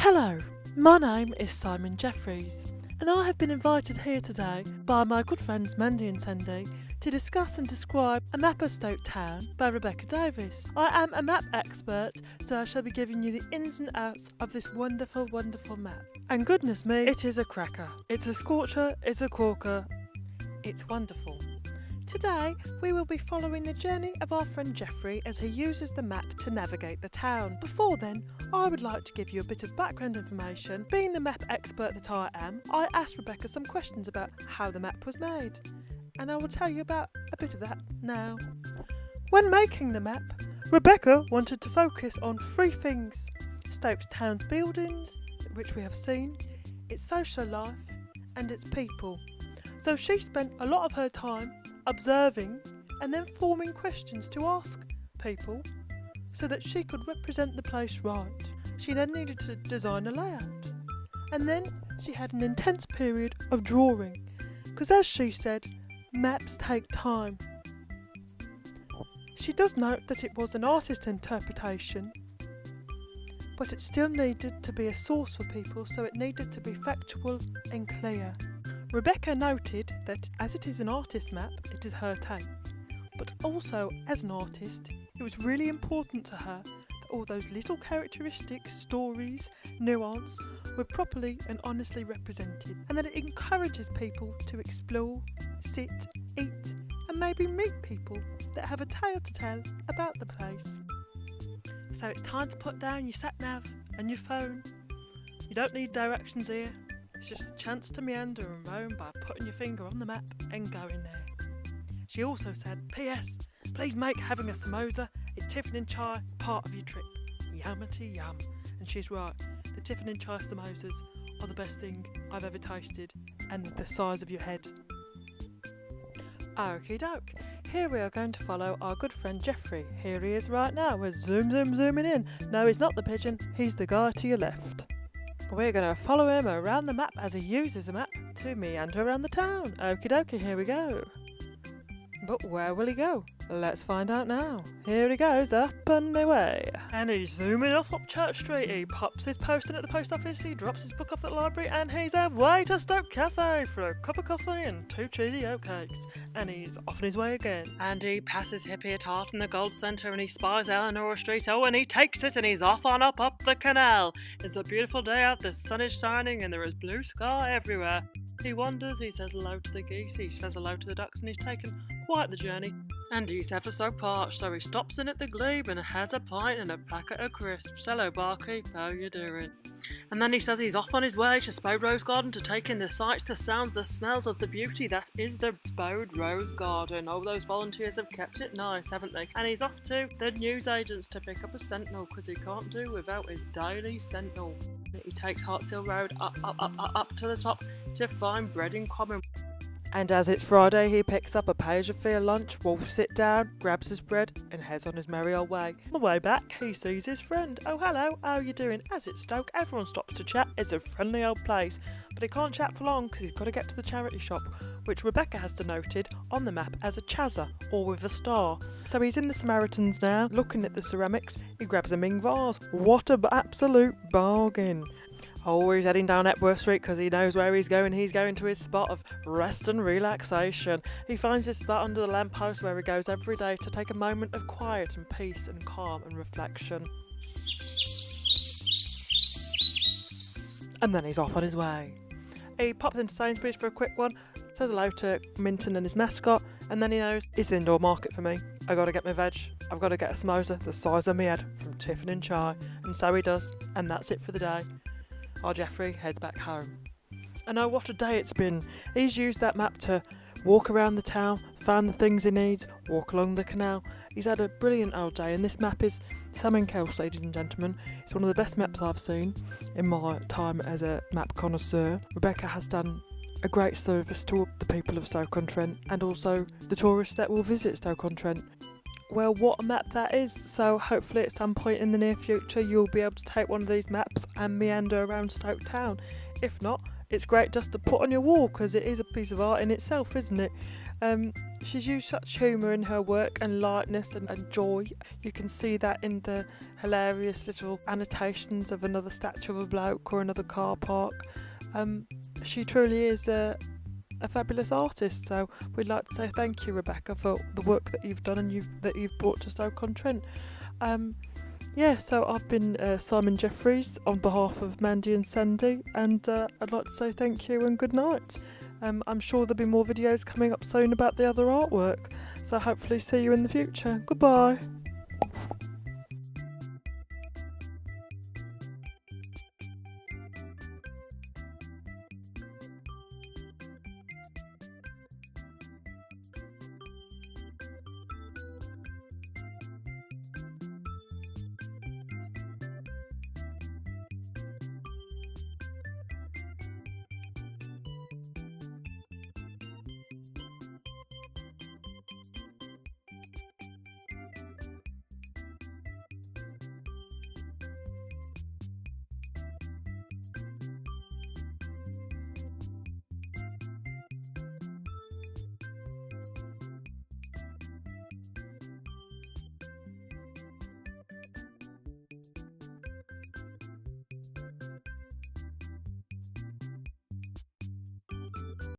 Hello, my name is Simon Jeffries, and I have been invited here today by my good friends Mandy and Sandy to discuss and describe a map of Stoke Town by Rebecca Davies. I am a map expert, so I shall be giving you the ins and outs of this wonderful, wonderful map. And goodness me, it is a cracker. It's a scorcher, it's a corker, it's wonderful. Today, we will be following the journey of our friend Jeffrey as he uses the map to navigate the town. Before then, I would like to give you a bit of background information. Being the map expert that I am, I asked Rebecca some questions about how the map was made, and I will tell you about a bit of that now. When making the map, Rebecca wanted to focus on three things: Stoke Town's buildings, which we have seen, its social life, and its people. So she spent a lot of her time observing and then forming questions to ask people so that she could represent the place right. She then needed to design a layout, and then she had an intense period of drawing, because as she said, maps take time. She does note that it was an artist's interpretation, but it still needed to be a source for people, so it needed to be factual and clear. Rebecca noted that as it is an artist's map, it is her take, but also as an artist, it was really important to her that all those little characteristics, stories, nuance were properly and honestly represented, and that it encourages people to explore, sit, eat, and maybe meet people that have a tale to tell about the place. So it's time to put down your sat-nav and your phone. You don't need directions here. It's just a chance to meander and roam by putting your finger on the map and going there. She also said, P.S. Please make having a samosa at Tiffin and Chai part of your trip. Yumity yum. And she's right, the Tiffin and Chai samosas are the best thing I've ever tasted, and the size of your head. Okie doke, here we are going to follow our good friend Jeffrey. Here he is right now, we're zooming in. No, he's not the pigeon, he's the guy to your left. We're going to follow him around the map as he uses the map to meander around the town. Okie dokie, here we go. But where will he go? Let's find out now. Here he goes, up and away. And he's zooming off up Church Street. He pops his post in at the post office, he drops his book off at the library, and he's away to Stoke Cafe for a cup of coffee and 2 cheesy oatcakes. And he's off on his way again. And he passes Hippie at Heart in the Gold Centre, and he spies Eleanor Street. Oh, and he takes it, and he's off on up the canal. It's a beautiful day out, the sun is shining, and there is blue sky everywhere. He wanders, he says hello to the geese, he says hello to the ducks, and he's taken quite the journey. And he's ever so parched, so he stops in at the Glebe and has a pint and a packet of crisps. Hello, barkeep, how you doing? And then he says he's off on his way to Spode Rose Garden to take in the sights, the sounds, the smells of the beauty that is the Spode Rose Garden. Oh, those volunteers have kept it nice, haven't they? And he's off to the newsagents to pick up a sentinel, because he can't do without his daily sentinel. He takes Hartshill Road up to the top to find Bread in Common. And as it's Friday, he picks up a page of Fear lunch, will sit down, grabs his bread, and heads on his merry old way. On the way back, he sees his friend. Oh, hello, how you doing? As it's Stoke, everyone stops to chat. It's a friendly old place. But he can't chat for long because he's got to get to the charity shop, which Rebecca has denoted on the map as a chazza, or with a star. So he's in the Samaritans now, looking at the ceramics. He grabs a Ming vase. What an absolute bargain. Oh, he's heading down Epworth Street because he knows where he's going. He's going to his spot of rest and relaxation. He finds his spot under the lamppost where he goes every day to take a moment of quiet and peace and calm and reflection. And then he's off on his way. He pops into Sainsbury's for a quick one, says hello to Minton and his mascot, and then he knows it's the indoor market for me. I gotta get my veg. I've got to get a samosa the size of my head from Tiffin and Chai. And so he does, and that's it for the day. Our Jeffrey heads back home. And oh, what a day it's been. He's used that map to walk around the town, find the things he needs, walk along the canal. He's had a brilliant old day, and this map is Salmon Kels, ladies and gentlemen. It's one of the best maps I've seen in my time as a map connoisseur. Rebecca has done a great service to the people of Stoke-on-Trent, and also the tourists that will visit Stoke-on-Trent. Well, what a map that is. So hopefully at some point in the near future you'll be able to take one of these maps and meander around Stoke Town. If not, it's great just to put on your wall because it is a piece of art in itself, isn't it? She's used such humour in her work and lightness and joy. You can see that in the hilarious little annotations of another statue of a bloke or another car park. She truly is a fabulous artist, so we'd like to say thank you, Rebecca, for the work that you've done and that you've brought to Stoke-on-Trent. So I've been Simon Jeffries on behalf of Mandy and Sandy, and I'd like to say thank you and good night. I'm sure there'll be more videos coming up soon about the other artwork, so hopefully see you in the future. Goodbye.